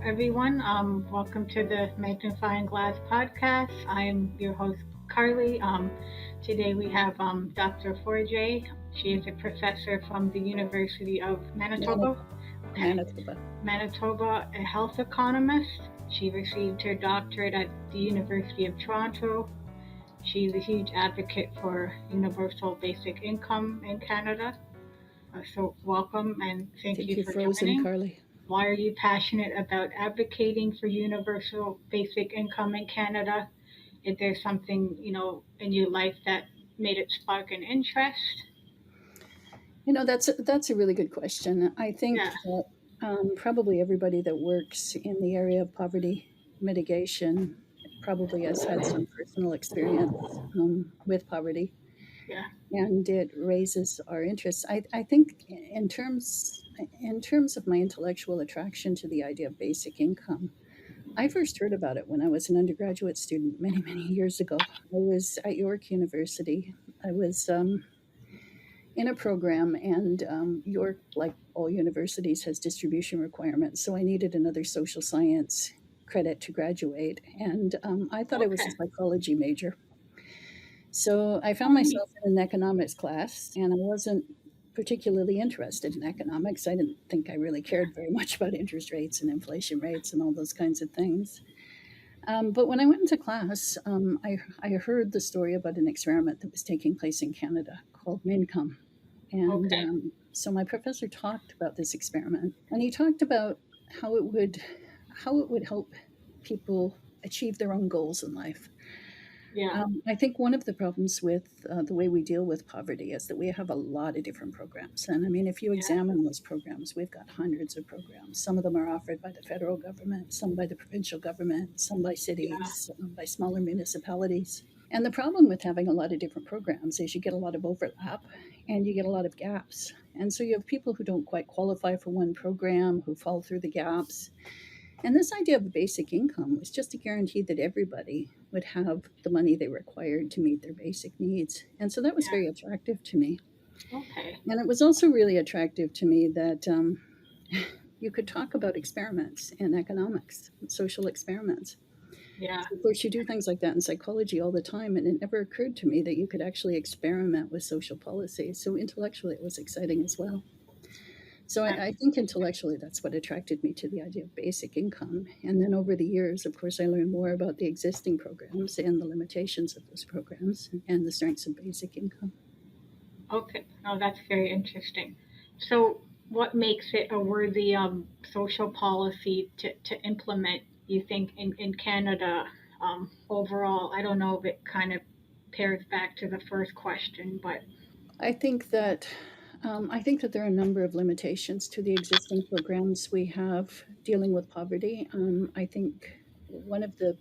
everyone. Welcome to the Magnifying Glass Podcast. I am your host, Carly. Today we have Dr. Forget. She is a professor from the University of Manitoba. Manitoba. Manitoba, a health economist. She received her doctorate at the University of Toronto. She's a huge advocate for universal basic income in Canada. So welcome and thank you for joining. Carly. Why are you passionate about advocating for universal basic income in Canada? Is there something, in your life that made it spark an interest? That's a really good question. I think that probably everybody that works in the area of poverty mitigation probably has had some personal experience with poverty. Yeah. And it raises our interest. I think in terms of my intellectual attraction to the idea of basic income, I first heard about it when I was an undergraduate student many, many years ago. I was at York University. I was in a program, and York, like all universities, has distribution requirements. So I needed another social science credit to graduate, and I thought I was a psychology major. So I found myself in an economics class, and I wasn't particularly interested in economics. I didn't think I really cared very much about interest rates and inflation rates and all those kinds of things. But when I went into class, I heard the story about an experiment that was taking place in Canada called Minicome. And so my professor talked about this experiment, and he talked about how it would help people achieve their own goals in life. Yeah. I think one of the problems with the way we deal with poverty is that we have a lot of different programs. And I mean, if you examine those programs, we've got hundreds of programs. Some of them are offered by the federal government, some by the provincial government, some by cities, some by smaller municipalities. And the problem with having a lot of different programs is you get a lot of overlap and you get a lot of gaps. And so you have people who don't quite qualify for one program, who fall through the gaps. And this idea of basic income was just a guarantee that everybody would have the money they required to meet their basic needs. And so that was very attractive to me. Okay. And it was also really attractive to me that you could talk about experiments in economics, social experiments. Yeah. Of course, you do things like that in psychology all the time, and it never occurred to me that you could actually experiment with social policy. So intellectually, it was exciting as well. So I think intellectually, that's what attracted me to the idea of basic income. And then over the years, of course, I learned more about the existing programs and the limitations of those programs and the strengths of basic income. Okay. Oh, that's very interesting. So what makes it a worthy social policy to implement, you think, in Canada overall? I don't know if it kind of pairs back to the first question, but I think that there are a number of limitations to the existing programs we have dealing with poverty. I think one of the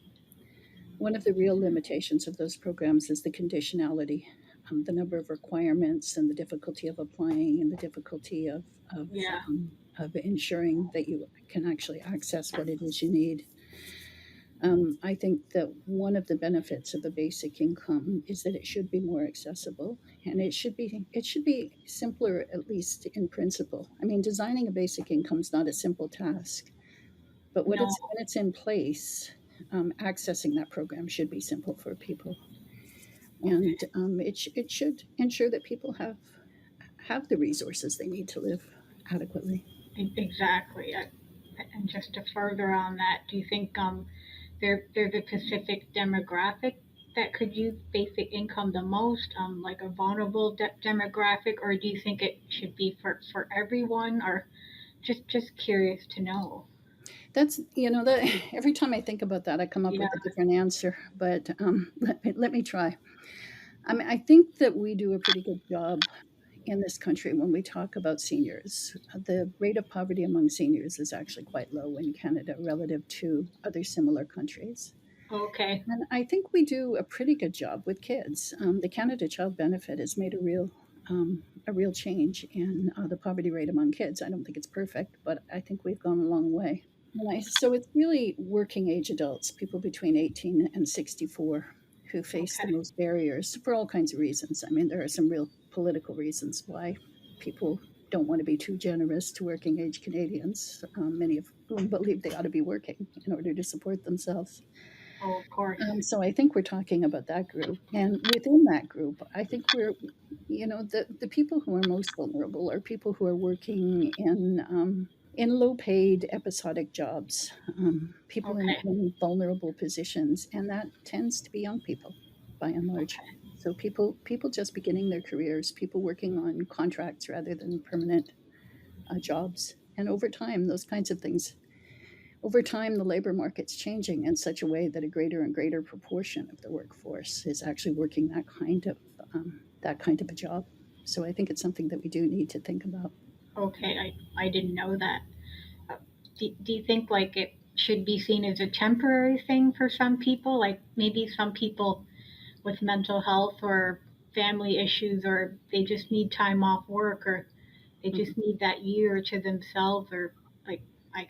real limitations of those programs is the conditionality, the number of requirements, and the difficulty of applying, and the difficulty of, of ensuring that you can actually access what it is you need. I think that one of the benefits of a basic income is that it should be more accessible, and it should be simpler, at least in principle. I mean, designing a basic income is not a simple task, but when it's in place, accessing that program should be simple for people, and it should ensure that people have the resources they need to live adequately. Exactly. And just to further on that, do you think there's a specific demographic that could use basic income the most, like a vulnerable demographic, or do you think it should be for everyone, or just curious to know? That's that every time I think about that, I come up with a different answer. But let me try. I mean, I think that we do a pretty good job in this country when we talk about seniors. The rate of poverty among seniors is actually quite low in Canada relative to other similar countries. Okay. And I think we do a pretty good job with kids. The Canada Child Benefit has made a real change in the poverty rate among kids. I don't think it's perfect, but I think we've gone a long way. So it's really working age adults, people between 18 and 64, who face the most barriers for all kinds of reasons. I mean, there are some real political reasons why people don't want to be too generous to working age Canadians, many of whom believe they ought to be working in order to support themselves. Oh, of course. So I think we're talking about that group. And within that group, I think the people who are most vulnerable are people who are working in low paid episodic jobs, people Okay. in vulnerable positions. And that tends to be young people by and large. Okay. So people just beginning their careers, people working on contracts rather than permanent jobs. And over time, the labor market's changing in such a way that a greater and greater proportion of the workforce is actually working that kind of a job. So I think it's something that we do need to think about. Okay. I didn't know that. Uh, do you think like it should be seen as a temporary thing for some people? Like maybe some people with mental health or family issues, or they just need time off work, or they Mhm. just need that year to themselves, or like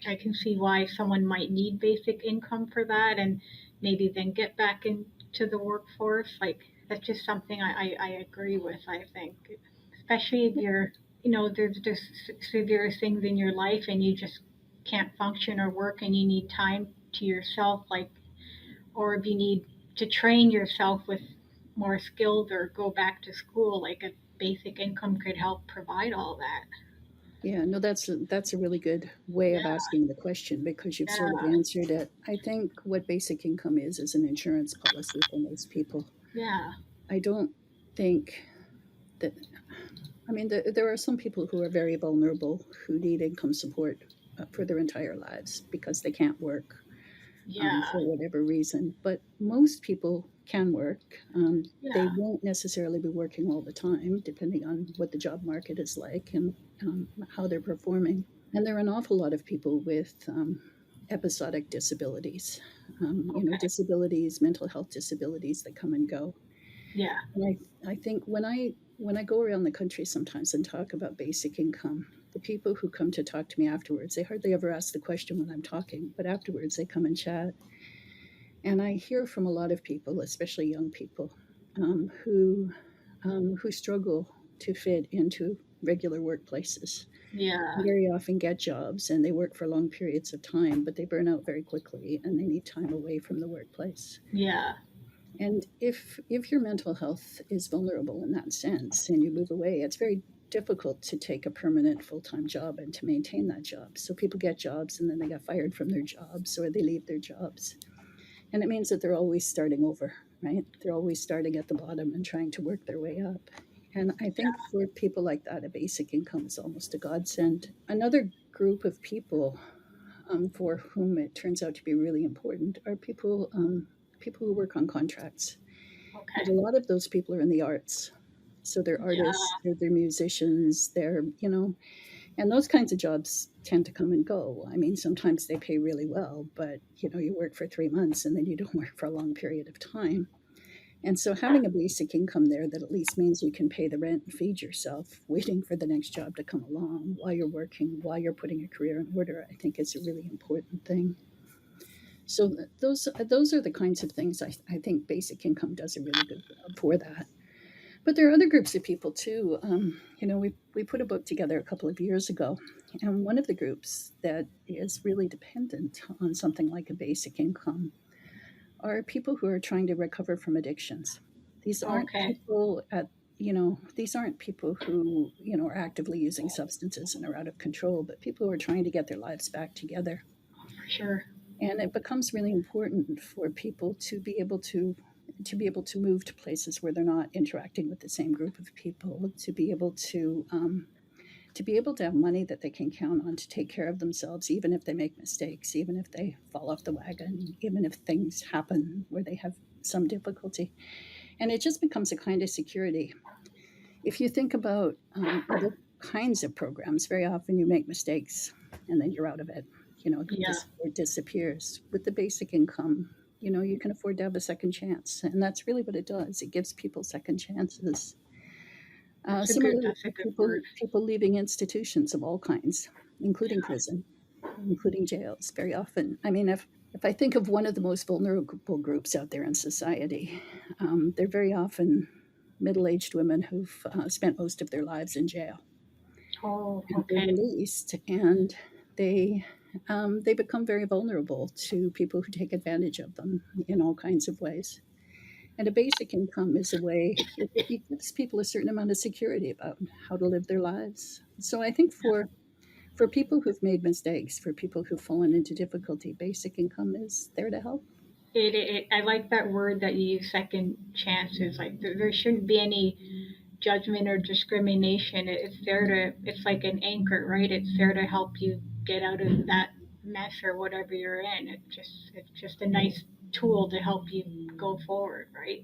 I can see why someone might need basic income for that and maybe then get back into the workforce. Like that's just something I agree with, I think. Especially if you're, there's just severe things in your life and you just can't function or work and you need time to yourself, like, or if you need to train yourself with more skills or go back to school, like a basic income could help provide all that. Yeah, no, that's a really good way of Yeah, asking the question because you've sort of yeah, answered it. I think what basic income is an insurance policy for most people. yeah. I don't think that, I mean, there are some people who are very vulnerable who need income support for their entire lives because they can't work Yeah, for whatever reason. But most people can work. They yeah, won't necessarily be working all the time, depending on what the job market is like and how they're performing. And there are an awful lot of people with episodic disabilities, okay, disabilities, mental health disabilities that come and go. yeah, And I think when I go around the country sometimes and talk about basic income, the people who come to talk to me afterwards, they hardly ever ask the question when I'm talking, but afterwards they come and chat. And I hear from a lot of people, especially young people, who struggle to fit into regular workplaces. yeah, Very often get jobs and they work for long periods of time, but they burn out very quickly and they need time away from the workplace. yeah, And if your mental health is vulnerable in that sense and you move away, it's very difficult to take a permanent full-time job and to maintain that job. So people get jobs and then they get fired from their jobs or they leave their jobs. And it means that they're always starting over, right? They're always starting at the bottom and trying to work their way up. And I think for people like that, a basic income is almost a godsend. Another group of people for whom it turns out to be really important are people who work on contracts. And a okay, lot of those people are in the arts. So they're yeah, artists, they're musicians, and those kinds of jobs tend to come and go. I mean, sometimes they pay really well, but you work for 3 months and then you don't work for a long period of time. And so having a basic income there that at least means you can pay the rent and feed yourself, waiting for the next job to come along while you're working, while you're putting a career in order, I think is a really important thing. So those are the kinds of things I think basic income does a really good job for that. But there are other groups of people too. We put a book together a couple of years ago, and one of the groups that is really dependent on something like a basic income are people who are trying to recover from addictions. These aren't okay, people at these aren't people who are actively using substances and are out of control, but people who are trying to get their lives back together. for sure. And it becomes really important for people to be able to move to places where they're not interacting with the same group of people, to be able to have money that they can count on to take care of themselves, even if they make mistakes, even if they fall off the wagon, even if things happen where they have some difficulty. And it just becomes a kind of security. If you think about other kinds of programs, very often you make mistakes and then you're out of it. The Yeah, support disappears. With the basic income, you can afford to have a second chance. And that's really what it does. It gives people second chances. Similarly, that's a good people word. people leaving institutions of all kinds, including prison, including jails. Very often, I mean, if I think of one of the most vulnerable groups out there in society, they're very often middle-aged women who've spent most of their lives in jail. Oh, and they're okay. released, and they they become very vulnerable to people who take advantage of them in all kinds of ways. And a basic income is a way, it gives people a certain amount of security about how to live their lives. So I think for people who've made mistakes, for people who've fallen into difficulty, basic income is there to help. I like that word that you use, second chances. Like there shouldn't be any judgment or discrimination. It's there to, it's like an anchor, right? It's there to help you get out of that mess or whatever you're in. It's just a nice tool to help you go forward, right?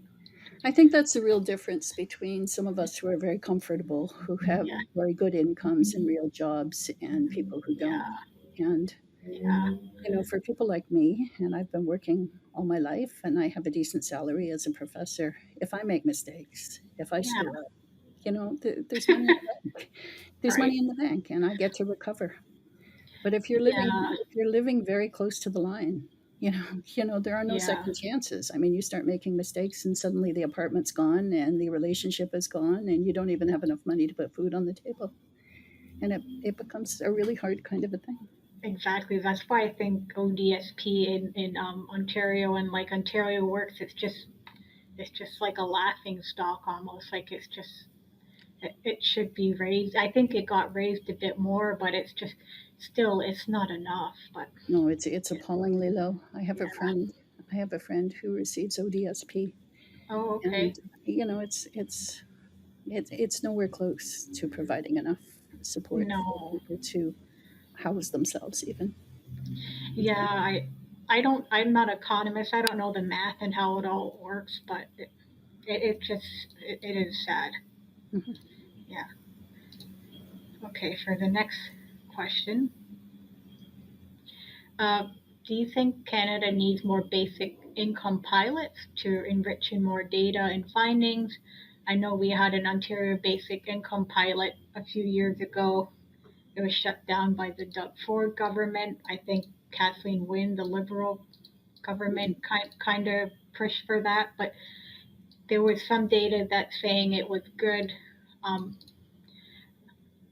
I think that's the real difference between some of us who are very comfortable, who have Yeah, very good incomes and real jobs, and people who yeah, don't. And, yeah, for people like me, and I've been working all my life and I have a decent salary as a professor, if I make mistakes, if I yeah, screw up, there's money in the bank. There's right. money in the bank, and I get to recover. But Yeah, if you're living very close to the line, there are no yeah, second chances. I mean, you start making mistakes and suddenly the apartment's gone and the relationship is gone and you don't even have enough money to put food on the table. And it becomes a really hard kind of a thing. exactly. That's why I think ODSP in Ontario and like Ontario Works, it's just like a laughing stock almost. Like it should be raised. I think it got raised a bit more, but it's just still it's not enough. But No, it's yeah, appallingly low. yeah. I have a friend who receives ODSP, Oh, and okay. it's nowhere close to providing enough support for No. people to house themselves even. Yeah, I don't. I'm not an economist. I don't know the math and how it all works, but it just it is sad. Mhm. Yeah. Okay. For the next question, uh, do you think Canada needs more basic income pilots to enrich in more data and findings? I know we had an Ontario basic income pilot a few years ago. It was shut down by the Dauphin government. I think Kathleen Wynne, the Liberal government, kind of pushed for that, but there was some data that's saying it was good. Um,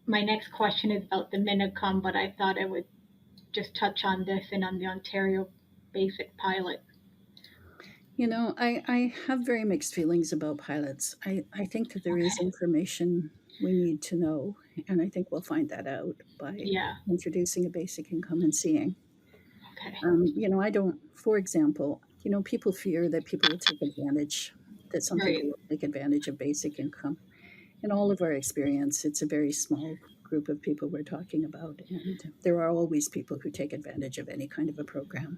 my next question is about the Minicome, but I thought I would just touch on this and on the Ontario basic pilot. I have very mixed feelings about pilots. I think that there is Okay. information we need to know, and I think we'll find that out by Yeah. introducing a basic income and seeing. Okay. I don't, for example, people fear that people will take advantage, that some Right. people will take advantage of basic income. In all of our experience, it's a very small group of people we're talking about, and there are always people who take advantage of any kind of a program.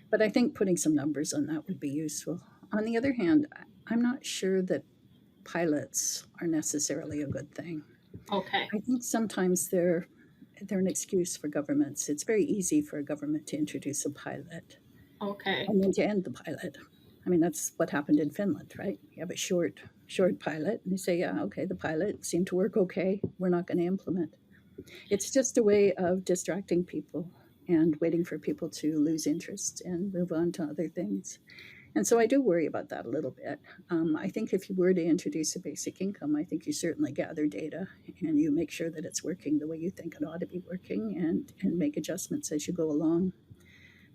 But I think putting some numbers on that would be useful. On the other hand, I'm not sure that pilots are necessarily a good thing. Okay. I think sometimes they're an excuse for governments. It's very easy for a government to introduce a pilot Okay. and then to end the pilot. I mean, that's what happened in Finland, right? You have a short pilot, and you say, yeah, okay, the pilot seemed to work okay. We're not going to implement. It's just a way of distracting people and waiting for people to lose interest and move on to other things. And so I do worry about that a little bit. I think if you were to introduce a basic income, I think you certainly gather data and you make sure that it's working the way you think it ought to be working and make adjustments as you go along.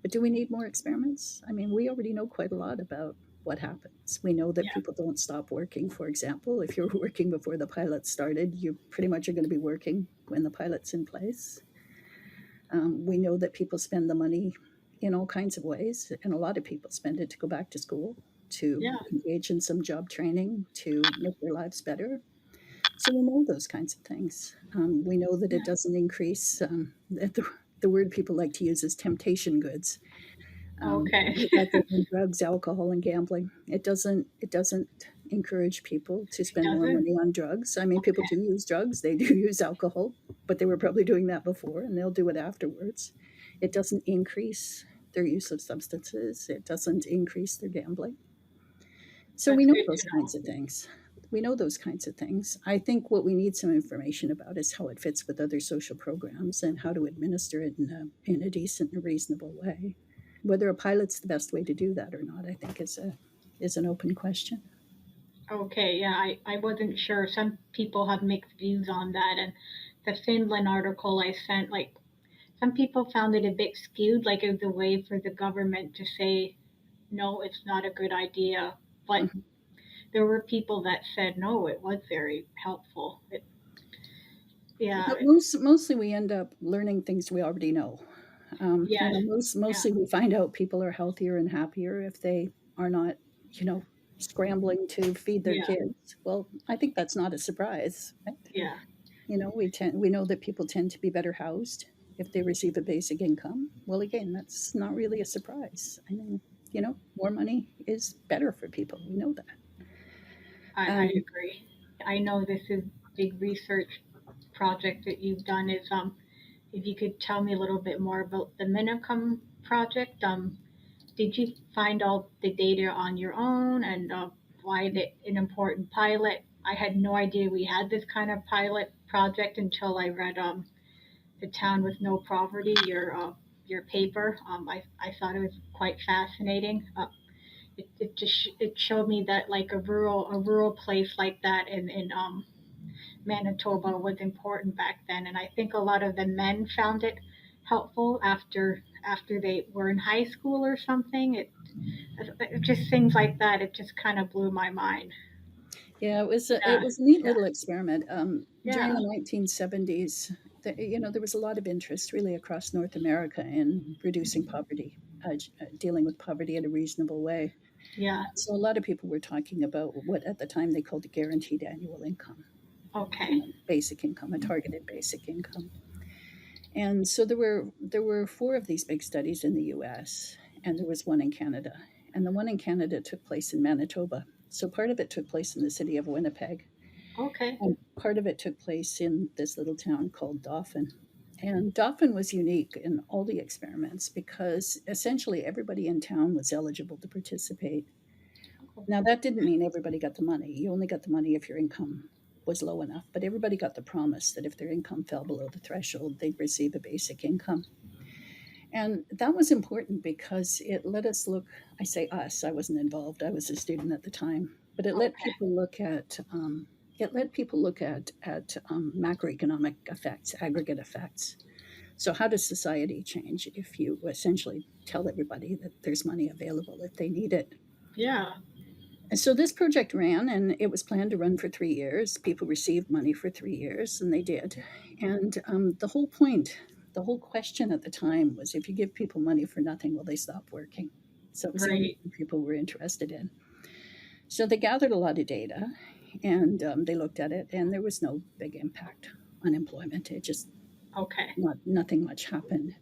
But do we need more experiments? I mean, we already know quite a lot about what happens. We know that Yeah. people don't stop working, for example. If you're working before the pilot started, you pretty much are going to be working when the pilot's in place. We know that people spend the money in all kinds of ways, and a lot of people spend it to go back to school, to Yeah. engage in some job training, to make their lives better. So we know those kinds of things. We know that it Yeah. doesn't increase, that the word people like to use is temptation goods. Okay. That could mean drugs, alcohol, and gambling. It doesn't encourage people to It spend more doesn't. money on drugs. I mean, people Okay. do use drugs, they do use alcohol, but they were probably doing that before, and they'll do it afterwards. It doesn't increase their use of substances. It doesn't increase their gambling. So we That's know good those to kinds know. of things. We know those kinds of things. I think what we need some information about is how it fits with other social programs and how to administer it in a decent and reasonable way. Whether a pilot's the best way to do that or not, I think is an open question. Okay, yeah, I wasn't sure. Some people have mixed views on that, and the Finland article I sent, like some people found it a bit skewed, like it was a way for the government to say, no, it's not a good idea. But Mhm. there were people that said, no, it was very helpful. Yeah, But mostly we end up learning things we already know. yes, yeah, Mostly we find out people are healthier and happier if they are not, you know, scrambling to feed their yeah, kids. Well, I think that's not a surprise, right? yeah. We know that people tend to be better housed if they receive a basic income. Well, again, that's not really a surprise. I mean, more money is better for people. We know that. I Um, agree. I know this is big research project that you've done. Is if you could tell me a little bit more about the Minicome project. Did you find all the data on your own, and why is it an important pilot? I had no idea we had this kind of pilot project until I read "The Town with No Poverty," your paper. I thought it was quite fascinating. It showed me that like a rural place like that in Manitoba was important back then, and I think a lot of the men found it helpful after they were in high school or something. Just things like that. It just kind of blew my mind. yeah, it Yeah, was a neat yeah, little experiment. During yeah. the 1970s, there was a lot of interest really across North America in reducing poverty, dealing with poverty in a reasonable way. Yeah. So a lot of people were talking about what at the time they called the guaranteed annual income, Okay. basic income, a targeted basic income. And so there were four of these big studies in the U.S. and there was one in Canada, and the one in Canada took place in Manitoba. So part of it took place in the city of Winnipeg, Okay. and part of it took place in this little town called Dauphin. And Dauphin was unique in all the experiments because essentially everybody in town was eligible to participate. Now, that didn't mean everybody got the money. You only got the money if your income was low enough, but everybody got the promise that if their income fell below the threshold, they'd receive a basic income. And that was important because it let us look, I say us, I wasn't involved, I was a student at the time, but Okay. it let people look at macroeconomic effects, aggregate effects. So, how does society change if you essentially tell everybody that there's money available if they need it? Yeah. And so this project ran, and it was planned to run for 3 years. People received money for 3 years, and they did. And the whole question at the time was if you give people money for nothing, will they stop working? So it was the only Right. thing people were interested in. So they gathered a lot of data, and they looked at it, and there was no big impact on employment. It just Okay. nothing much happened.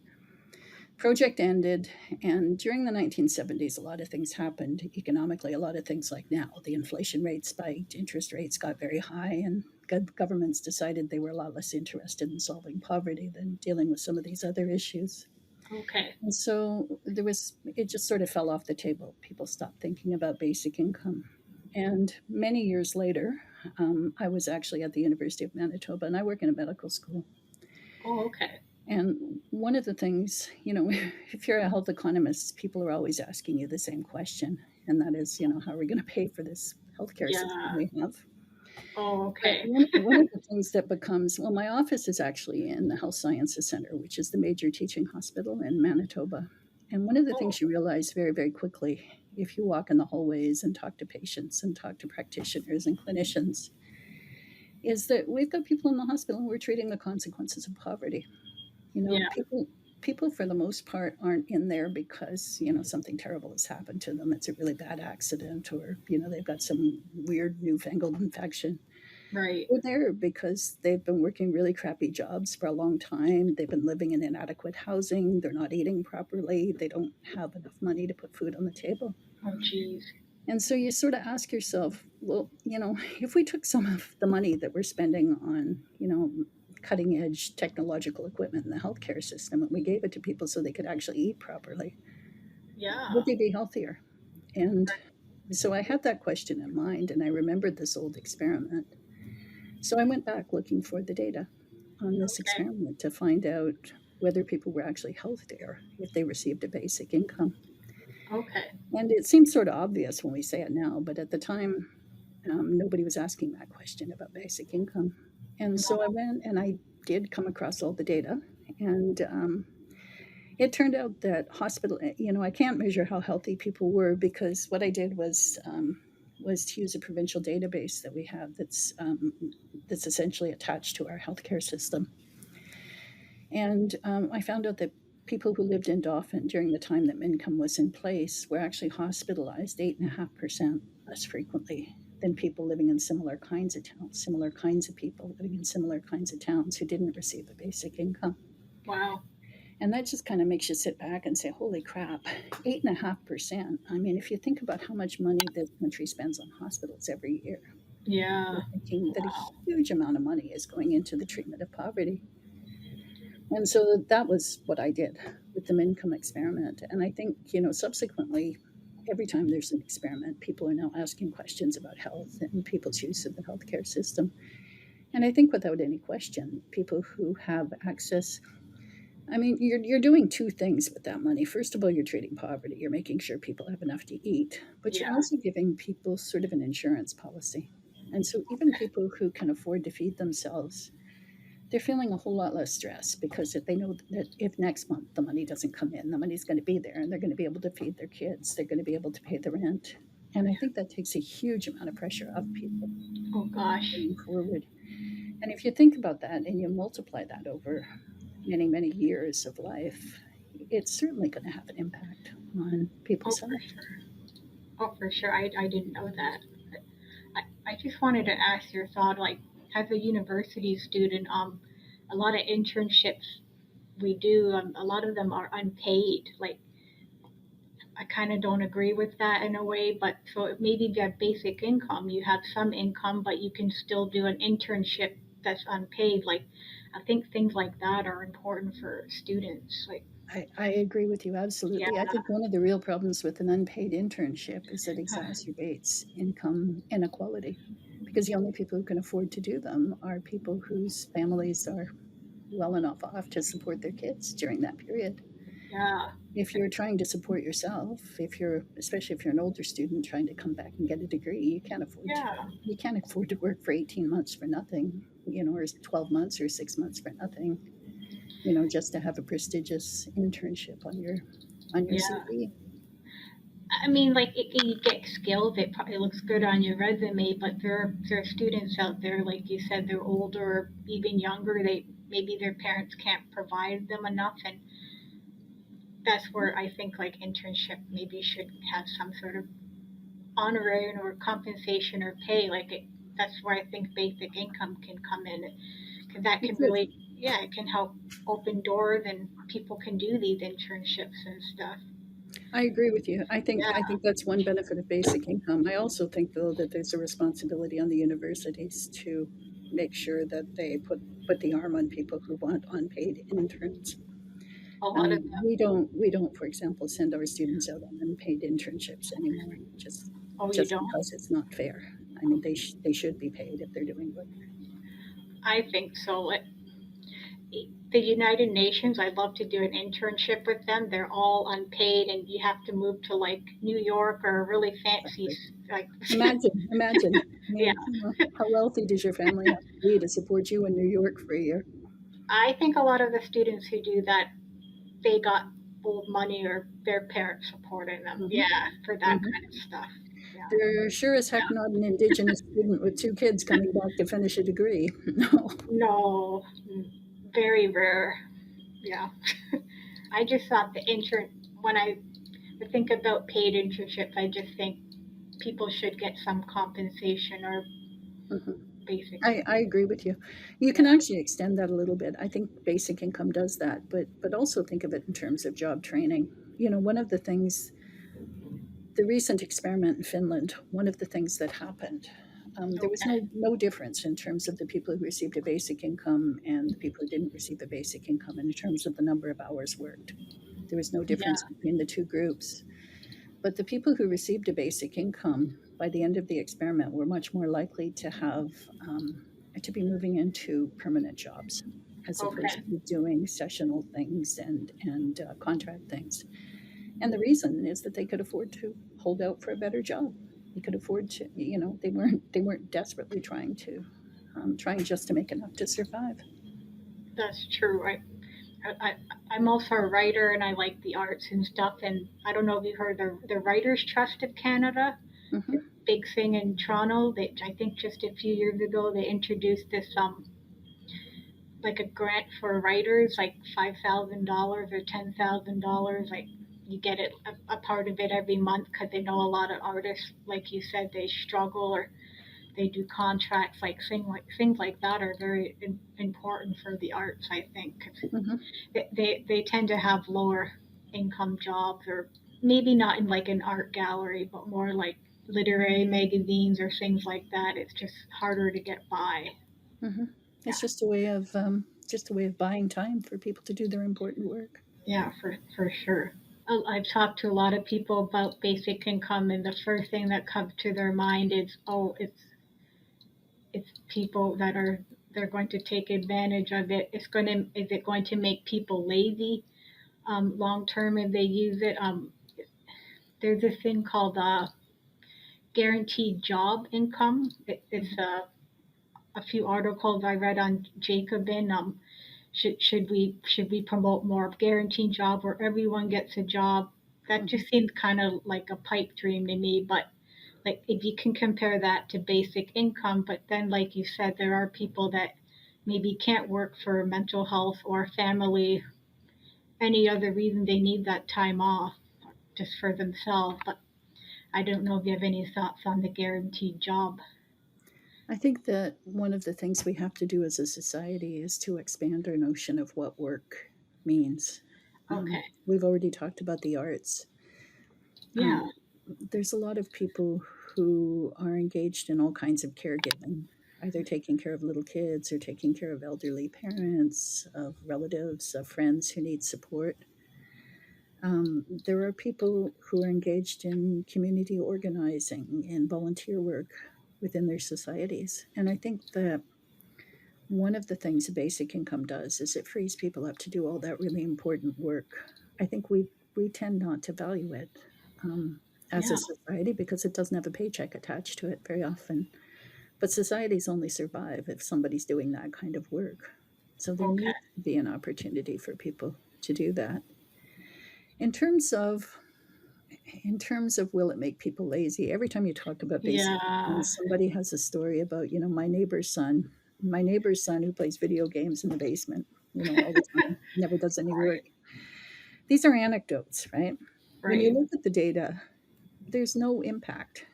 Project ended, and during the 1970s, a lot of things happened economically. A lot of things like now, the inflation rate spiked, interest rates got very high, and governments decided they were a lot less interested in solving poverty than dealing with some of these other issues. Okay. And so it just sort of fell off the table. People stopped thinking about basic income. And many years later, I was actually at the University of Manitoba, and I work in a medical school. Oh, okay. And one of the things, if you're a health economist, people are always asking you the same question, and that is, how are we going to pay for this healthcare system Yeah. we have? Oh, But okay. one of the things that becomes, well, my office is actually in the Health Sciences Center, which is the major teaching hospital in Manitoba. And one of the Oh, things you realize very, very quickly, if you walk in the hallways and talk to patients and talk to practitioners and clinicians, is that we've got people in the hospital and we're treating the consequences of poverty. yeah. People for the most part aren't in there because, something terrible has happened to them. It's a really bad accident or, they've got some weird newfangled infection. Right. They're there because they've been working really crappy jobs for a long time. They've been living in inadequate housing. They're not eating properly. They don't have enough money to put food on the table. Oh, geez. And so you sort of ask yourself, well, if we took some of the money that we're spending on, cutting edge technological equipment in the healthcare system and we gave it to people so they could actually eat properly, would Yeah. they be healthier? And so I had that question in mind and I remembered this old experiment. So I went back looking for the data on this Okay. experiment to find out whether people were actually healthier if they received a basic income. Okay. And it seems sort of obvious when we say it now, but at the time, nobody was asking that question about basic income. And so I No. went and I did come across all the data, and it turned out that I can't measure how healthy people were because what I did was to use a provincial database that we have that's essentially attached to our healthcare system. And I found out that people who lived in Dauphin during the time that Minicome was in place were actually hospitalized 8.5% less frequently than people living in similar kinds of towns, similar kinds of people living in similar kinds of towns who didn't receive a basic income. Wow. And that just kind of makes you sit back and say, holy crap, 8.5%. I mean, if you think about how much money this country spends on hospitals every year, Yeah. you're thinking that a Wow. huge amount of money is going into the treatment of poverty. And so that was what I did with the Minicome experiment. And I think, subsequently, every time there's an experiment, people are now asking questions about health and people's use of the healthcare system. And I think without any question, people who have access, I mean, you're doing two things with that money. First of all, you're treating poverty. You're making sure people have enough to eat, but you're Yeah. also giving people sort of an insurance policy. And so even people who can afford to feed themselves, they're feeling a whole lot less stress because if they know that if next month the money doesn't come in, the money's going to be there and they're going to be able to feed their kids, they're going to be able to pay the rent. And I think that takes a huge amount of pressure off people Oh gosh. going forward. And if you think about that and you multiply that over many, many years of life, it's certainly going to have an impact on Oh people's for health. sure. Oh for sure. I didn't know that. I just wanted to ask your thought, like as a university student, a lot of internships we do, a lot of them are unpaid. Like I kind of don't agree with that in a way, but so maybe you have basic income, you have some income, but you can still do an internship that's unpaid. Like I think things like that are important for students. Like I agree with you yeah, absolutely. I think one of the real problems with an unpaid internship is it exacerbates income inequality because the only people who can afford to do them are people whose families are well enough off to support their kids during that period. yeah, If you're trying to support yourself, especially if you're an older student trying to come back and get a degree, yeah, you can't afford to work for 18 months for nothing, or 12 months or 6 months for nothing, just to have a prestigious internship on your yeah. CV. I mean, like you get skilled, it probably looks good on your resume, but there are students out there, like you said, they're older, or even younger. They maybe their parents can't provide them enough, and that's where I think like internship maybe should have some sort of honorarium or compensation or pay. Like that's where I think basic income can come in, because that can Good. really, yeah, it can help open doors and people can do these internships and stuff. I agree with you. I think Yeah. that's one benefit of basic income. I also think though that there's a responsibility on the universities to make sure that they put the arm on people who want unpaid interns. A lot of We don't, for example, send our students out on unpaid internships anymore, just oh, you just don't? because it's not fair. I mean, they should be paid if they're doing good. I think so. The United Nations, I'd love to do an internship with them. They're all unpaid, and you have to move to like New York or a really fancy, Exactly. like, Imagine. I yeah. mean, how wealthy does your family have to be to support you in New York for a year? I think a lot of the students who do that, they got old money or their parents supporting them. Hmm. Yeah, for that Hmm. kind of stuff. Yeah. They're sure as heck not an Indigenous student with two kids coming back to finish a degree. No. No, very rare. Yeah. I just thought when I think about paid internships, I just think people should get some compensation or Mhm. basic I income. agree with you. You can Yeah. actually extend that a little bit. I think basic income does that, but also think of it in terms of job training. One of the things, the recent experiment in Finland, one of the things that happened, there was Okay. no difference in terms of the people who received a basic income and the people who didn't receive a basic income in terms of the number of hours worked. There was no Yeah. difference between the two groups. But the people who received a basic income by the end of the experiment were much more likely to be moving into permanent jobs as opposed Okay. to doing sessional things and contract things. And the reason is that they could afford to hold out for a better job. They could afford to, they weren't desperately trying just to make enough to survive. That's true. I I'm also a writer and I like the arts and stuff. And I don't know if you heard the Writers Trust of Canada, the Hmm. big thing in Toronto. They I think just a few years ago they introduced this like a grant for writers, like $5,000 or $10,000. Like you get it a part of it every month because they know a lot of artists, like you said, they struggle or they do contracts. Like things like that are very important for the arts. I think 'cause Hmm. they tend to have lower income jobs, or maybe not in like an art gallery, but more like literary magazines or things like that. It's just harder to get by. Hmm. Yeah. It's just a way of buying time for people to do their important work. Yeah, for sure. I've talked to a lot of people about basic income, and the first thing that comes to their mind is, oh, it's people that are they're going to take advantage of it. Is it going to make people lazy long term if they use it? There's this thing called guaranteed job income. It's Mhm. a few articles I read on Jacobin. Should we promote more of guaranteed job where everyone gets a job? That Mhm. just seems kind of like a pipe dream to me. But like if you can compare that to basic income, but then like you said, there are people that maybe can't work for mental health or family, any other reason they need that time off just for themselves. But I don't know if you have any thoughts on the guaranteed job. I think that one of the things we have to do as a society is to expand our notion of what work means. Okay. We've already talked about the arts. Yeah. Um, there's a lot of people who are engaged in all kinds of caregiving, either taking care of little kids or taking care of elderly parents, of relatives, of friends who need support. There are people who are engaged in community organizing and volunteer work within their societies. And I think that one of the things a basic income does is it frees people up to do all that really important work. I think we tend not to value it as a Yeah. society because it doesn't have a paycheck attached to it very often. But societies only survive if somebody's doing that kind of work. So there Okay. needs to be an opportunity for people to do that. In terms of in terms of will it make people lazy, every time you talk about basic income, Yeah. somebody has a story about, my neighbor's son who plays video games in the basement, all the time, never does any Right. work. These are anecdotes, right? When you Right. look at the data, there's no impact.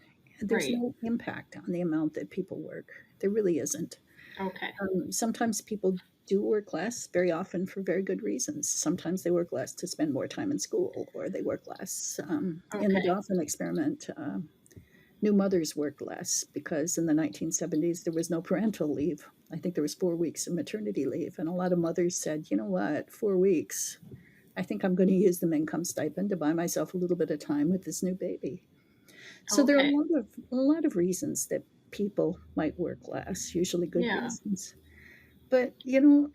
There's Right. no impact on the amount that people work. There really isn't. Okay. Sometimes people do work less, very often for very good reasons. Sometimes they work less to spend more time in school, or they work less. In the Okay. Dauphin experiment, new mothers worked less because in the 1970s there was no parental leave. I think there was 4 weeks of maternity leave, and a lot of mothers said, "You know what? 4 weeks. I think I'm going to use the Minicome stipend to buy myself a little bit of time with this new baby." So there are Okay. a lot of reasons that people might work less, usually good Yeah. reasons. But,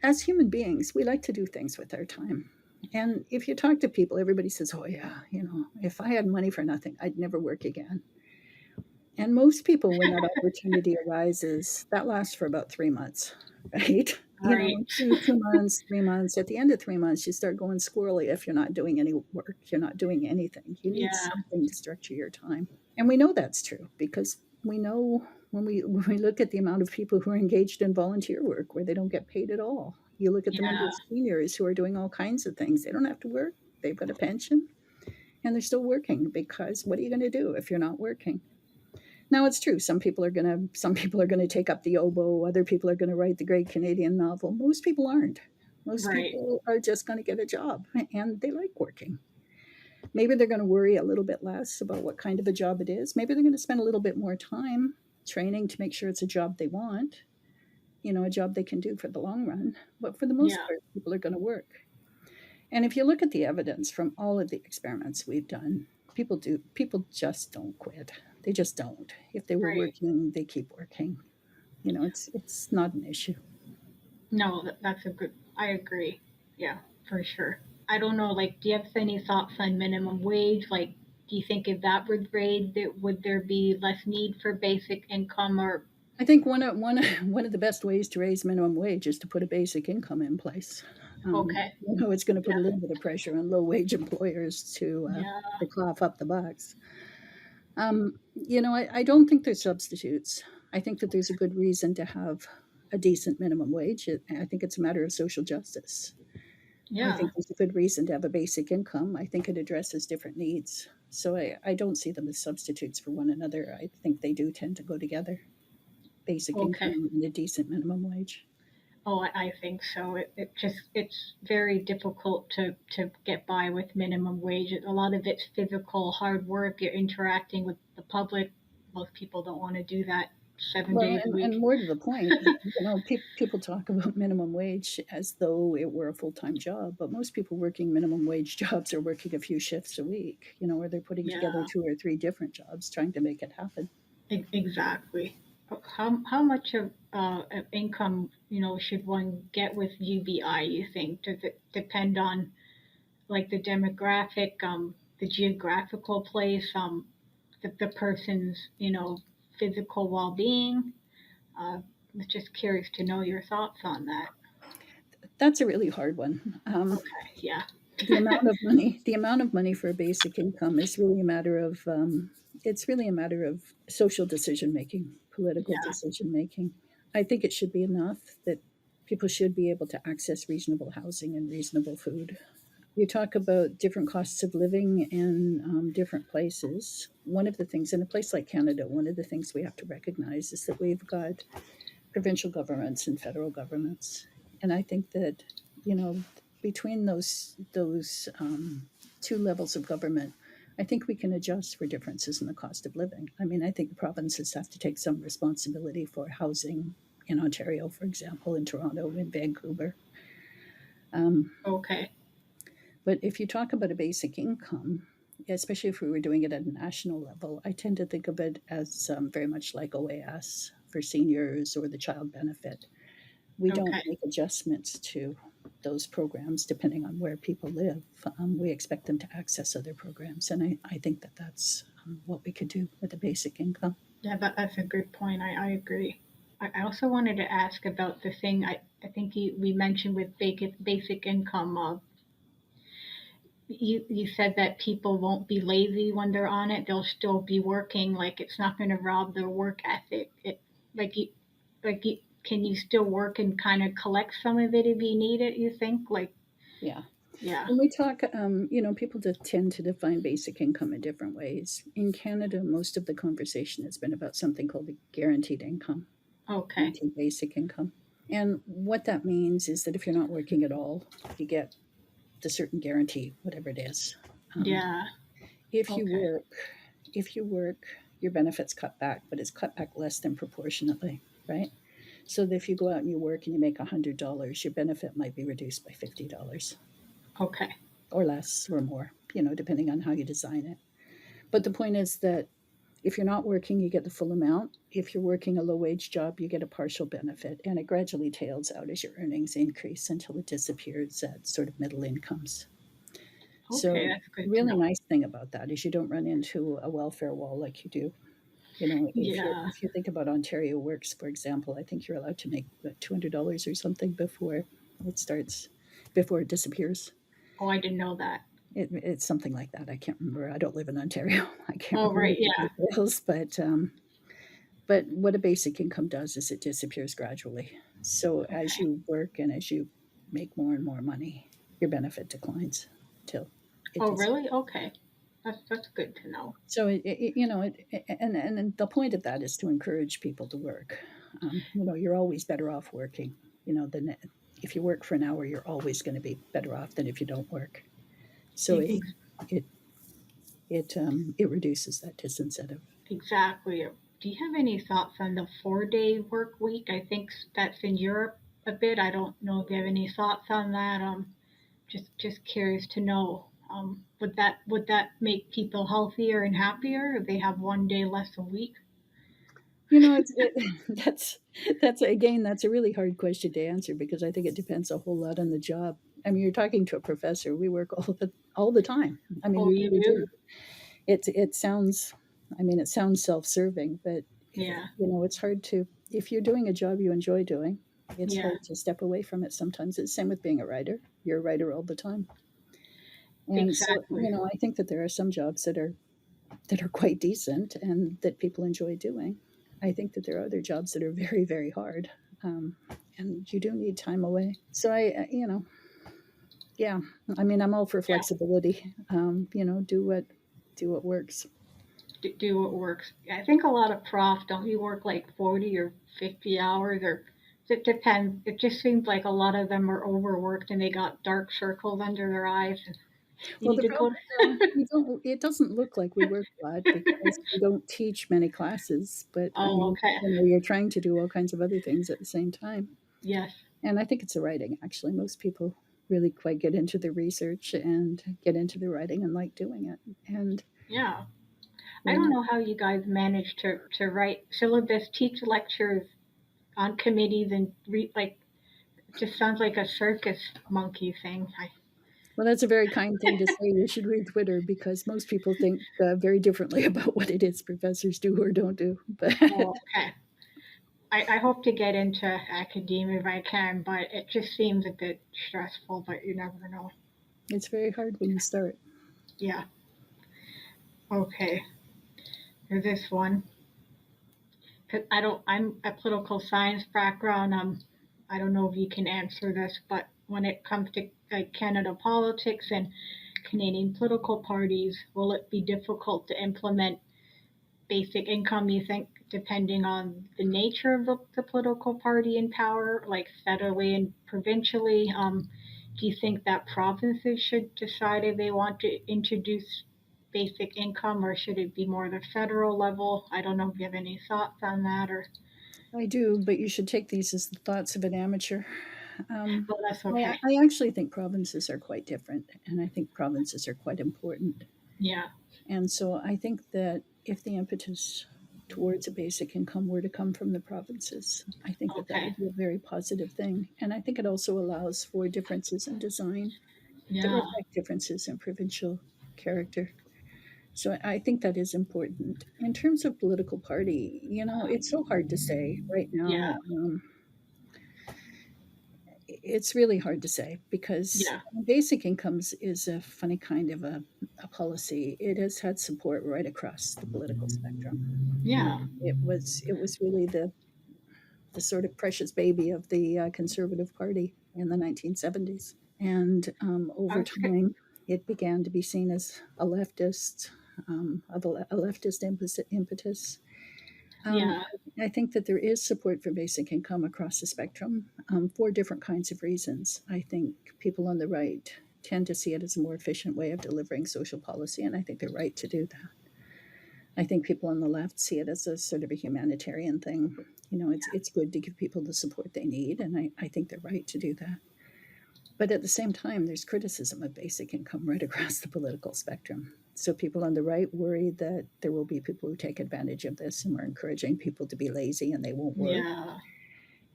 as human beings, we like to do things with our time. And if you talk to people, everybody says, "Oh, yeah, if I had money for nothing, I'd never work again." And most people, when that opportunity arises, that lasts for about 3 months, right? Right. Two months, 3 months. At the end of 3 months, you start going squirrely if you're not doing any work, you're not doing anything. You need Yeah. something to structure your time. And we know that's true because we know when we look at the amount of people who are engaged in volunteer work where they don't get paid at all. You look at the number Yeah. of seniors who are doing all kinds of things. They don't have to work. They've got a pension and they're still working because what are you going to do if you're not working? Now it's true. Some people are gonna take up the oboe. Other people are gonna write the great Canadian novel. Most people aren't. Most Right. people are just going to get a job and they like working. Maybe they're going to worry a little bit less about what kind of a job it is. Maybe they're going to spend a little bit more time training to make sure it's a job they want, a job they can do for the long run. But for the most Yeah. part, people are going to work. And if you look at the evidence from all of the experiments we've done, people just don't quit. They just don't. If they were Right. working, they keep working. It's not an issue. No, that's a good. I agree. Yeah, for sure. I don't know. Like, do you have any thoughts on minimum wage? Like, do you think if that was raised, would there be less need for basic income, or I think one of the best ways to raise minimum wage is to put a basic income in place. Okay. It's going to put a Yeah. little bit of pressure on low wage employers Yeah. to cough up the bucks. I don't think there's substitutes. I think that there's a good reason to have a decent minimum wage. I think it's a matter of social justice. I Yeah. think there's a good reason to have a basic income. I think it addresses different needs. So I don't see them as substitutes for one another. I think they do tend to go together, basic Okay. income and a decent minimum wage. Oh, I think so. It's very difficult to get by with minimum wage. A lot of it's physical hard work. You're interacting with the public. Most people don't want to do that seven Well, days a and week. more to the point, people talk about minimum wage as though it were a full time job, but most people working minimum wage jobs are working a few shifts a week, or they're putting together Yeah, two or three different jobs trying to make it happen. exactly. How much of income should one get with UBI? You think does it depend on like the demographic, the geographical place, the person's physical well being? I'm just curious to know your thoughts on that. That's a really hard one. Okay, yeah, The amount of money for a basic income is really a matter of it's really a matter of social decision making, political yeah, decision making. I think it should be enough that people should be able to access reasonable housing and reasonable food. You talk about different costs of living in different places. One of the things in a place like Canada, one of the things we have to recognize is that we've got provincial governments and federal governments, and I think that between those two levels of government, I think we can adjust for differences in the cost of living. I mean, I think the provinces have to take some responsibility for housing in Ontario, for example, in Toronto, in Vancouver. okay, But if you talk about a basic income, especially if we were doing it at a national level, I tend to think of it as very much like OAS for seniors or the child benefit. We don't okay. make adjustments to those programs depending on where people live. We expect them to access other programs. And I think that that's what we could do with a basic income. Yeah, that's a good point. I agree. I also wanted to ask about the thing I think we mentioned with basic income. You said that people won't be lazy when they're on it. They'll still be working. Like it's not going to rob their work ethic. Like you, can you still work and kind of collect some of it if you need it? You think like Yeah. yeah. When we talk, people tend to define basic income in different ways. In Canada, most of the conversation has been about something called a guaranteed income, Okay. guaranteed basic income. And what that means is that if you're not working at all, you get the certain guarantee, whatever it is. Um, Yeah. if you Okay. work, if you work, your benefits cut back, but it's cut back less than proportionately, right? So that if you go out and you work and you make $100, your benefit might be reduced by $50 Okay. or less or more, depending on how you design it. But the point is that if you're not working, you get the full amount. If you're working a low wage job, you get a partial benefit, and it gradually tails out as your earnings increase until it disappears at sort of middle incomes. Okay. So, That's the good to really know. nice thing about that is you don't run into a welfare wall like you do. Yeah. If you think about Ontario Works, for example, I think you're allowed to make $200 or something it starts, before it disappears. Oh, I didn't know that. It's something like that. I can't remember. I don't live in Ontario. I can't Oh, remember right. the Yeah. details, but what a basic income does is it disappears gradually. So as Okay. you work and as you make more and more money, your benefit declines till it Oh, disappears. really? Okay. That's good to know. So and the point of that is to encourage people to work. You're always better off working. Than if you work for an hour, you're always going to be better off than if you don't work. So E- it ex- it it reduces that disincentive. Exactly. Do you have any thoughts on the 4-day work week? I think that's in Europe a bit. I don't know if you have any thoughts on that. Just curious to know. Would that make people healthier and happier if they have 1 day less a week? That's that's a really hard question to answer because I think it depends a whole lot on the job. I mean, you're talking to a professor. We work all the time. I mean, Oh, we you really do? do. It sounds, I mean, it sounds self-serving, but Yeah. it's hard to if you're doing a job you enjoy doing, it's Yeah, hard to step away from it sometimes. It's the same with being a writer. You're a writer all the time. And so, exactly. I think that there are some jobs that are quite decent and that people enjoy doing. I think that there are other jobs that are very, very hard, um, and you do need time away. So yeah, I mean, I'm all for Yeah, flexibility. Do what works. do what works. I think a lot of profs don't you work like 40 or 50 hours or it depends. It just seems like a lot of them are overworked and they got dark circles under their eyes. And you Well, need the to go. problem, we don't. It doesn't look like we work a lot because we don't teach many classes. But I Oh, mean, okay. you're trying to do all kinds of other things at the same time. Yes. And I think it's the writing. Actually, most people really quite get into the research and get into the writing and like doing it. And Yeah. I when don't you know how you guys manage to write syllabus, teach lectures on committees, and read like it just sounds like a circus monkey thing. Well, that's a very kind thing to say. You should read Twitter because most people think very differently about what it is professors do or don't do. But Oh, okay. I hope to get into academia if I can, but it just seems a bit stressful. But you never know. it's very hard when you start. Yeah. Okay. There's this one. 'Cause I don't. I'm a political science background. I don't know if you can answer this, but when it comes to like Canada politics and Canadian political parties, will it be difficult to implement basic income, you think, depending on the nature of the political party in power, like federally and provincially? Do you think that provinces should decide if they want to introduce basic income or should it be more the federal level? I don't know if you have any thoughts on that or, I do, but you should take these as the thoughts of an amateur. well, that's I, okay. I actually think provinces are quite different, and I think provinces are quite important. Yeah. And so I think that if the impetus towards a basic income were to come from the provinces, I think that that Okay. would be a very positive thing. And I think it also allows for differences in design that Yeah. reflect differences in provincial character. So I think that is important. In terms of political party, it's so hard to say right Yeah. now. It's really hard to say because Yeah. basic incomes is a funny kind of a policy. It has had support right across the political spectrum. Yeah. It was really the sort of precious baby of the Conservative Party in the 1970s, and I over was good. time, it began to be seen as a leftist a leftist impetus. Um, Yeah. I think that there is support for basic income across the spectrum for different kinds of reasons. I think people on the right tend to see it as a more efficient way of delivering social policy, and I think they're right to do that. I think people on the left see it as a sort of a humanitarian thing. It's good to give people the support they need, and I think they're right to do that. But at the same time, there's criticism of basic income right across the political spectrum. So people on the right worry that there will be people who take advantage of this and we're encouraging people to be lazy and they won't work. Yeah.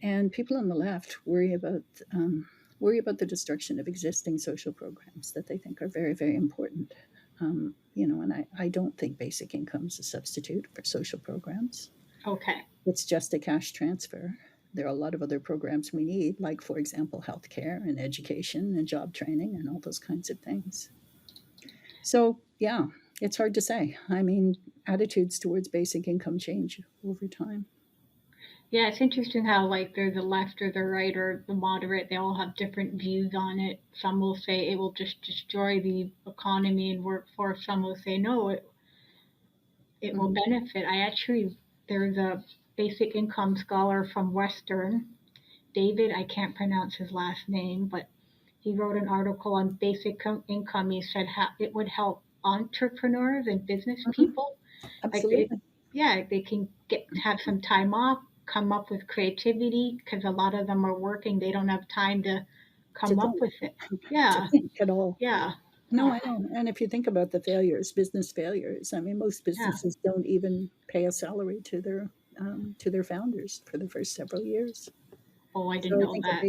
And people on the left worry about the destruction of existing social programs that they think are very, very important. And I don't think basic income is a substitute for social programs. Okay. It's just a cash transfer. There are a lot of other programs we need, like, for example, healthcare and education and job training and all those kinds of things. So, yeah, it's hard to say. I mean, attitudes towards basic income change over time. Yeah, it's interesting how like there's the left or the right or the moderate, they all have different views on it. Some will say it will just destroy the economy and workforce. Some will say no, it will Mhm. benefit. I actually there's a basic income scholar from Western, David, I can't pronounce his last name, but he wrote an article on basic income. He said how it would help entrepreneurs and business Mhm. people like they, Absolutely. yeah, they can get have some time off, come up with creativity because a lot of them are working. They don't have time to To come up think, with it. to Yeah, think at all. yeah, No, oh, I know. And if you think about the failures, business failures, I mean, most yeah. businesses don't even pay a salary to their founders for the first several years. Oh, I So didn't I know think that.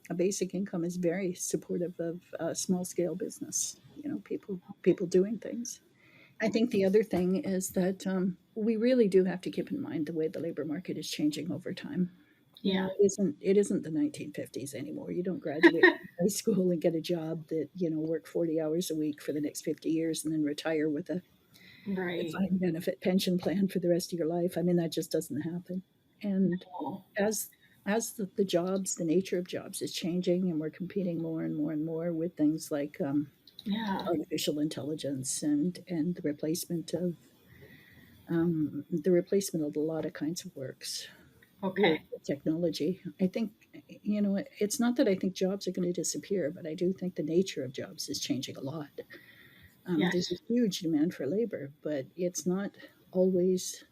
a basic income is very supportive of small scale business. People doing things. I think the other thing is that we really do have to keep in mind the way the labor market is changing over time. Yeah. It isn't the 1950s anymore. You don't graduate from high school and get a job that, work 40 hours a week for the next 50 years and then retire with a Right. defined benefit pension plan for the rest of your life. I mean, that just doesn't happen. And Oh, as the nature of jobs is changing, and we're competing more and more and more with things like yeah. artificial intelligence and the replacement of a lot of kinds of works with Okay. technology. I think, it's not that I think jobs are going to disappear, but I do think the nature of jobs is changing a lot. There's a Yes. huge demand for labor, but it's not always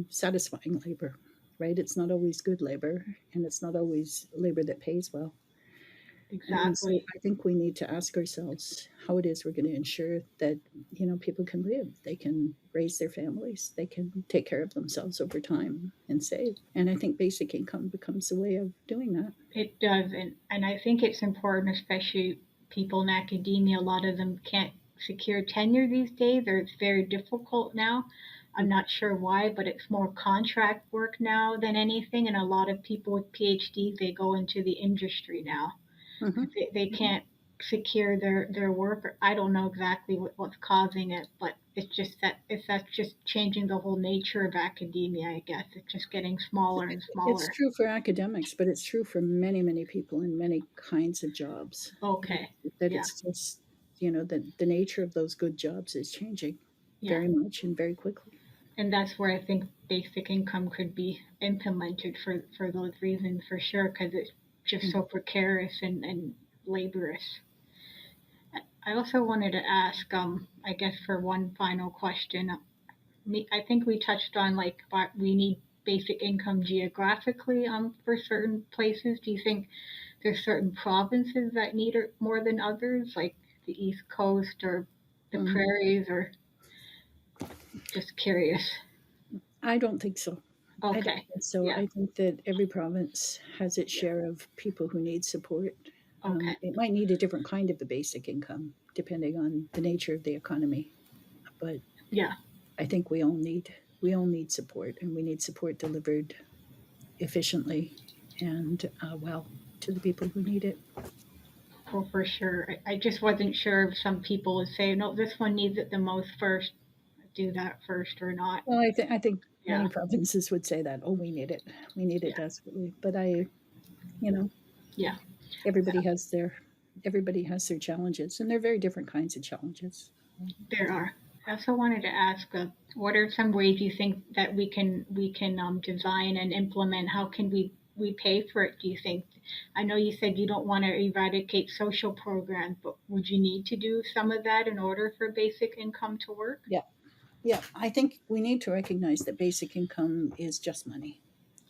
satisfying labor, right? It's not always good labor, and it's not always labor that pays well. And so Exactly. I think we need to ask ourselves how it is we're going to ensure that, people can live, they can raise their families, they can take care of themselves over time and save. And I think basic income becomes a way of doing that. It does, and I think it's important, especially people in academia. A lot of them can't secure tenure these days, or it's very difficult now. I'm not sure why, but it's more contract work now than anything. And a lot of people with PhDs, they go into the industry now Mm-hmm. because they can't secure their work. Or I don't know exactly what's causing it, but it's just that if that's just changing the whole nature of academia, I guess it's just getting smaller and It's smaller. true for academics, but it's true for many, many people in many kinds of jobs. Okay. That Yeah. it's just, that the nature of those good jobs is changing Yeah. very much and very quickly. And that's where I think basic income could be implemented for those reasons for sure, because it's just Mm. so precarious and laborious. I also wanted to ask, I guess for one final question, I think we touched on like we need basic income geographically for certain places. Do you think there's certain provinces that need it more than others, like the East Coast or the Mm. prairies, or just curious? I don't think so. I don't Okay. think so. Yeah. I think that every province has its Yeah. share of people who need support. Okay. It might need a different kind of a basic income depending on the nature of the economy, but Yeah. I think we all need support, and we need support delivered efficiently and well to the people who need it. Well, for sure. I just wasn't sure if some people would say, no, this one needs it the most first, do that first or not. Well, I think Yeah. many provinces would say that. Oh, we need it Yeah. desperately. But you know, Yeah. everybody has their everybody has their challenges, and they're very different kinds of challenges. There are. I also wanted to ask, what are some ways you think that we can design and implement? How can we pay for it? Do you think? I know you said you don't want to eradicate social programs, but would you need to do some of that in order for basic income to work? Yeah, yeah. I think we need to recognize that basic income is just money,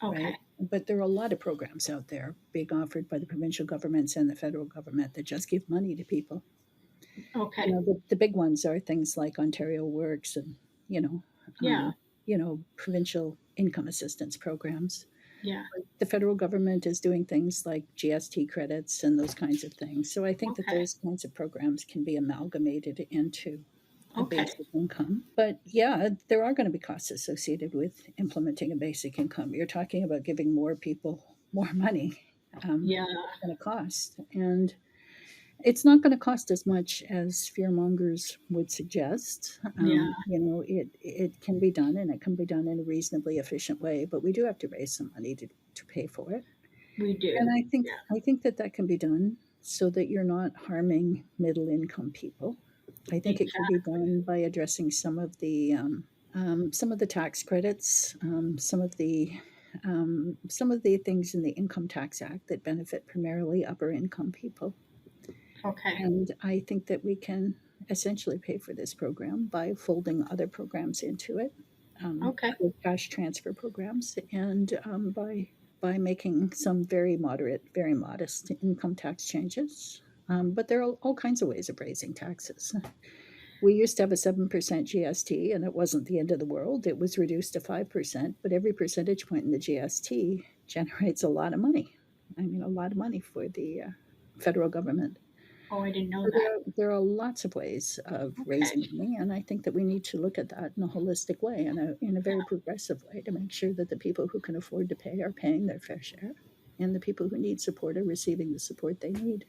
right? Okay. But there are a lot of programs out there being offered by the provincial governments and the federal government that just give money to people. Okay. The big ones are things like Ontario Works and you know, Yeah. provincial income assistance programs. Yeah. The federal government is doing things like GST credits and those kinds of things. So I think that Okay. those kinds of programs can be amalgamated into a Okay. basic income. But yeah, there are going to be costs associated with implementing a basic income. You're talking about giving more people more money. Yeah. It's going to cost. And it's not going to cost as much as fearmongers would suggest. Yeah. It can be done, and it can be done in a reasonably efficient way. But we do have to raise some money to pay for it. We And do. Yeah. I think that can be done so that you're not harming middle income people. I think it can be Exactly. done by addressing some of the tax credits, some of the things in the Income Tax Act that benefit primarily upper income people. Okay. And I think that we can essentially pay for this program by folding other programs into it, Okay. other cash transfer programs, and by making some very moderate, very modest income tax changes. But there are all kinds of ways of raising taxes. We used to have a 7% GST, and it wasn't the end of the world. It was reduced to 5%, but every percentage point in the GST generates a lot of money. I mean, a lot of money for the federal government. Oh, I didn't know So that. there are lots of ways of Okay. raising money, and I think that we need to look at that in a holistic way, in a very progressive way, to make sure that the people who can afford to pay are paying their fair share, and the people who need support are receiving the support they need.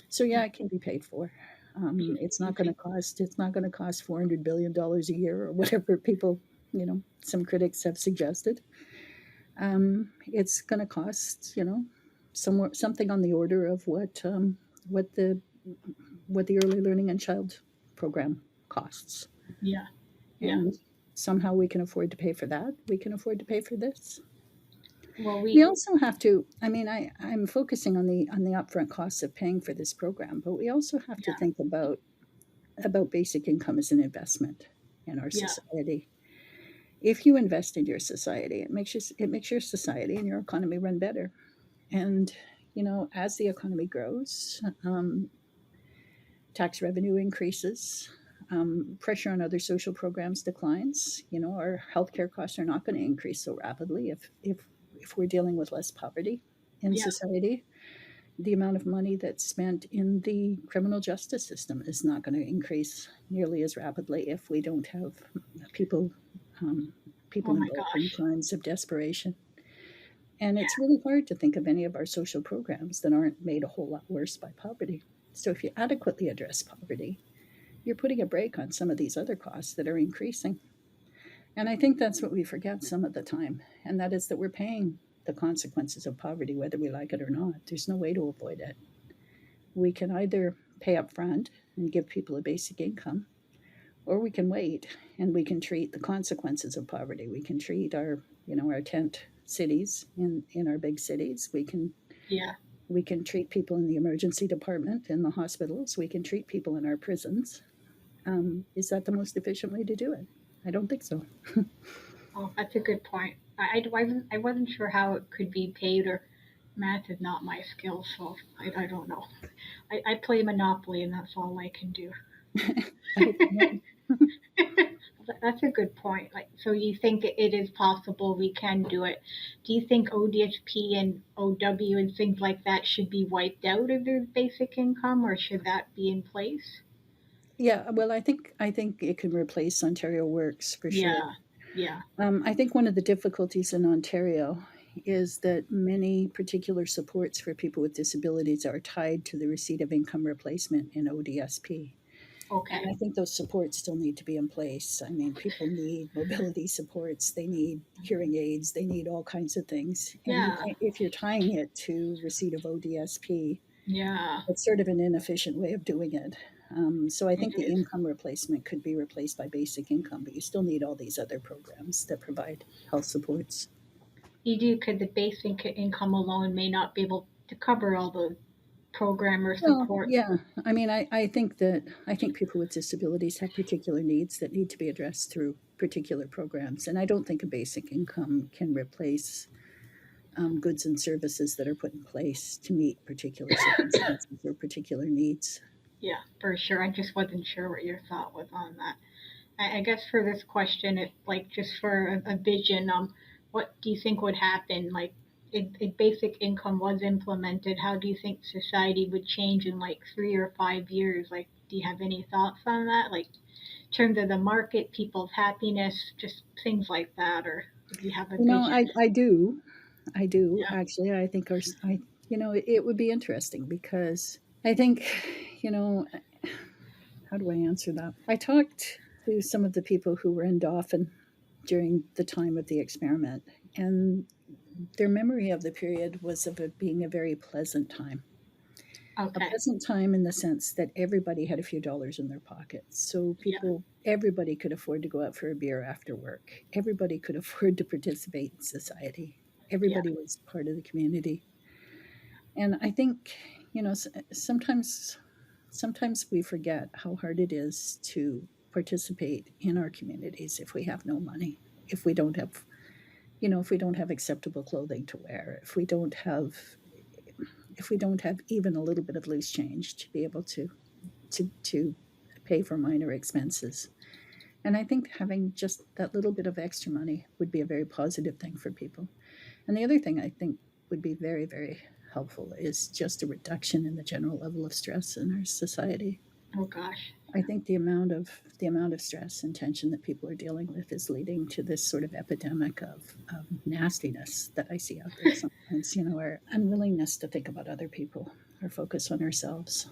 So Yeah. yeah, it can be paid for. It's not going to Okay. cost. It's not going to cost $400 billion a year or whatever people, some critics have suggested. It's going to cost, somewhere something on the order of what the what the early learning and child program costs, Yeah. Yeah. and somehow we can afford to pay for that. We can afford to pay for this. Well, We we. also have to. I mean, I'm focusing on the upfront costs of paying for this program, but we also have to Yeah. think about basic income as an investment in our Yeah. society. If you invest in your society, it makes your society and your economy run better. And as the economy grows, tax revenue increases, pressure on other social programs declines. Our healthcare costs are not going to increase so rapidly if we're dealing with less poverty in Yeah. society. The amount of money that's spent in the criminal justice system is not going to increase nearly as rapidly if we don't have people um, Oh people my involved in gosh. crimes of desperation. And Yeah. it's really hard to think of any of our social programs that aren't made a whole lot worse by poverty. So if you adequately address poverty, you're putting a brake on some of these other costs that are increasing. And I think that's what we forget some of the time, and that is that we're paying the consequences of poverty whether we like it or not. There's no way to avoid it. We can either pay up front and give people a basic income, or we can wait and we can treat the consequences of poverty. We can treat our tent cities in our big cities. Yeah. We can treat people in the emergency department in the hospitals. We can treat people in our prisons. Is that the most efficient way to do it? I don't think so. Oh, that's a good point. I wasn't sure how it could be paid, or math is not my skill, so I don't know. I play Monopoly, and that's all I can do. I don't know. That's a good point. Like, so you think it is possible we can do it? Do you think ODSP and OW and things like that should be wiped out of the basic income, or should that be in place? Yeah, well, I think it can replace Ontario Works for sure. Yeah, yeah, I think one of the difficulties in Ontario is that many particular supports for people with disabilities are tied to the receipt of income replacement in ODSP. And I okay, think those supports still need to be in place. I mean, people need mobility supports, they need hearing aids, they need all kinds of things. And yeah, if you're tying it to receipt of ODSP, yeah, it's sort of an inefficient way of doing it. So I it think the is. income replacement could be replaced by basic income, but you still need all these other programs that provide health supports. You do, because the basic income alone may not be able to cover all the program or Well, support. yeah. I mean, I think people with disabilities have particular needs that need to be addressed through particular programs, and I don't think a basic income can replace goods and services that are put in place to meet particular circumstances or particular needs. Yeah, for sure. I just wasn't sure what your thought was on that. I guess for this question, it like just for a vision, what do you think would happen? Like, if basic income was implemented, how do you think society would change in like 3 or 5 years? Like, do you have any thoughts on that? Like, in terms of the market, people's happiness, just things like that, or if you have a You know, vision. I do Yeah. actually. I think it would be interesting because I think, you know, how do I answer that? I talked to some of the people who were in Dauphin during the time of the experiment, and their memory of the period was of it being a very pleasant time. A Okay. pleasant time in the sense that everybody had a few dollars in their pockets. So Yeah. everybody could afford to go out for a beer after work. Everybody could afford to participate in society. Yeah. Everybody was part of the community. And I think, sometimes we forget how hard it is to participate in our communities if we have no money, if we don't have, if we don't have acceptable clothing to wear, if we don't have even a little bit of loose change to be able to pay for minor expenses. And I think having just that little bit of extra money would be a very positive thing for people. And the other thing I think would be very, very helpful is just a reduction in the general level of stress in our society. Oh gosh. I think the amount of stress and tension that people are dealing with is leading to this sort of epidemic of nastiness that I see out there sometimes, our unwillingness to think about other people or focus on ourselves.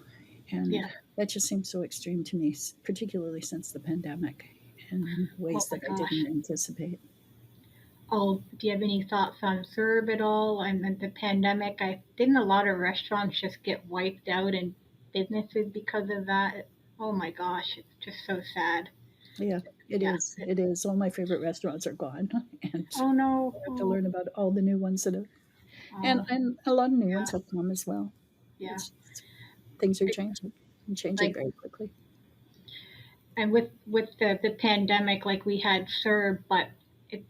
And Yeah. that just seems so extreme to me, particularly since the pandemic in Oh ways my that I gosh. didn't anticipate. Oh, do you have any thoughts on CERB at all? And then the pandemic, I didn't a lot of restaurants just get wiped out and businesses because of that? Oh my gosh, it's just so sad. Yeah, it Yeah. is. It is. All my favorite restaurants are gone, and Oh no. I have to Oh, learn about all the new ones that have, and oh and a lot of new yeah, ones have come as well. yeah. It's just, things are It, changing and changing like, very quickly. and with the pandemic, like we had CERB, but it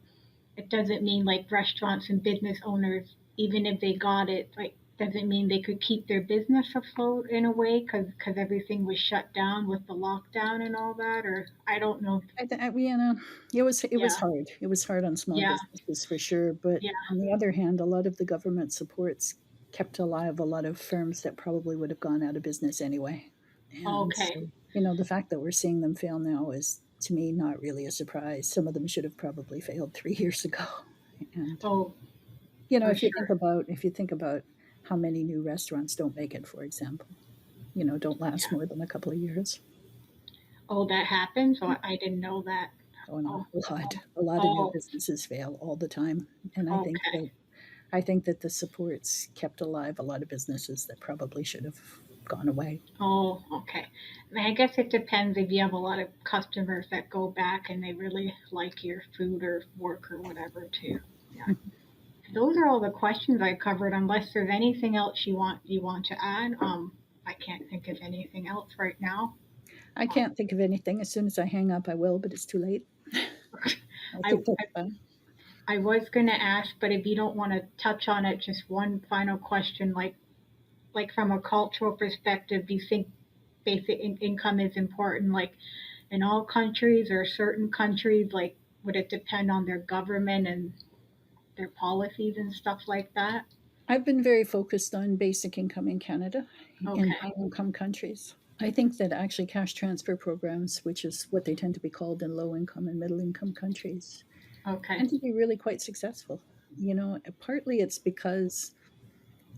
it doesn't mean like restaurants and business owners, even if they got it, like doesn't mean they could keep their business afloat in a way because everything was shut down with the lockdown and all that. Or I don't know. It was Yeah, hard. It was hard on small yeah, businesses for sure. But yeah. on the other hand, a lot of the government supports kept alive a lot of firms that probably would have gone out of business anyway. And Okay. so, the fact that we're seeing them fail now is to me not really a surprise. Some of them should have probably failed 3 years ago. And Oh, for if you think sure. about how many new restaurants don't make it, for example, don't last Yeah. more than a couple of years. Oh, that happens. Oh, I didn't know that. Oh no, Oh, oh, a lot of new oh. businesses fail all the time, and Okay. I think that the supports kept alive a lot of businesses that probably should have gone away. Oh, okay. I guess it depends if you have a lot of customers that go back and they really like your food or work or whatever too. Yeah. Those are all the questions I covered. Unless there's anything else you want to add. I can't think of anything else right now. I Um, can't think of anything. As soon as I hang up, I will, but it's too late. I I, think that's fine. I was gonna ask, but if you don't want to touch on it, just one final question, like from a cultural perspective, do you think basic income is important, like in all countries or certain countries? Like, would it depend on their government and their policies and stuff like that? I've been very focused on basic income in Canada, in Okay. high income countries. I think that actually cash transfer programs, which is what they tend to be called in low income and middle income countries, Okay. tend to be really quite successful. Partly it's because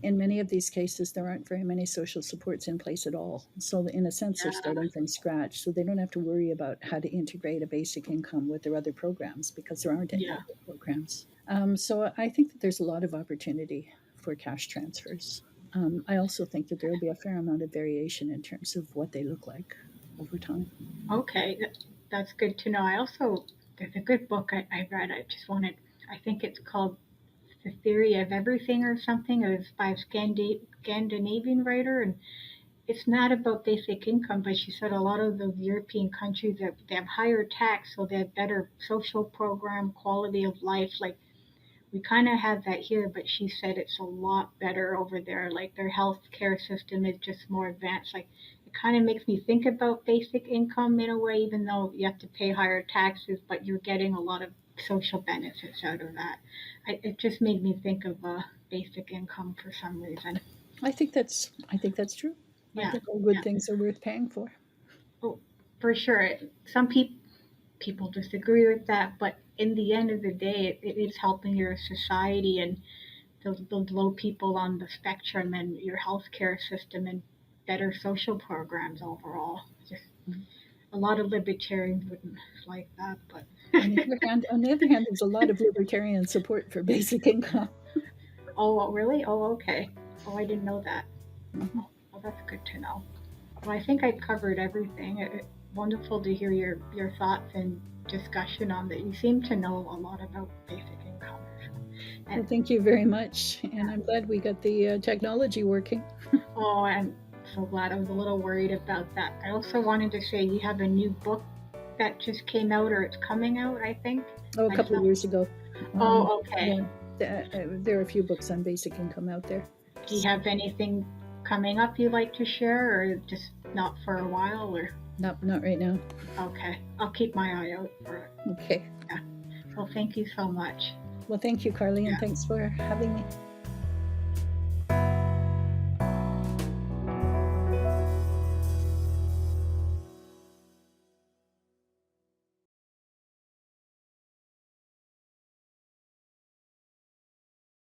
in many of these cases there aren't very many social supports in place at all. So in a sense they're Yeah. starting from scratch. So they don't have to worry about how to integrate a basic income with their other programs because there aren't any Yeah. other programs. So I think that there's a lot of opportunity for cash transfers. I also think that there will be a fair amount of variation in terms of what they look like over time. Okay. That's good to know. I also there's a good book I read. I just wanted. I think it's called The Theory of Everything or something. It was by a Scandinavian writer, and it's not about basic income, but she said a lot of the European countries they have higher tax, so they have better social program, quality of life. Like we kind of have that here, but she said it's a lot better over there. Like their health care system is just more advanced. Like it kind of makes me think about basic income in a way, even though you have to pay higher taxes, but you're getting a lot of social benefits out of that. It just made me think of basic income for some reason. I think that's true. I Yeah, think all good yeah. things are worth paying for. Oh, for sure. Some people disagree with that, but in the end of the day, it is helping your society and the low people on the spectrum and your healthcare system and better social programs overall. Just a lot of libertarians wouldn't like that, but On the other hand, there's a lot of libertarian support for basic income. oh, really? Oh, okay. Oh, I didn't know that. Mhm. Oh, well, that's good to know. Well, I think I covered everything. Wonderful to hear your thoughts and discussion on that. You seem to know a lot about basic income. And Well, thank you very much, and I'm glad we got the technology working. oh, I'm so glad. I was a little worried about that. I also wanted to say you have a new book that just came out or it's coming out, I think. Oh, a I couple of saw. years ago. Oh, okay. Yeah, there are a few books on basic income out there. Do you So, have anything coming up you'd like to share or just not for a while or not right now. okay. I'll keep my eye out for it. Okay. Yeah. Well, thank you so much. Well, thank you, Carly, and Yeah. thanks for having me.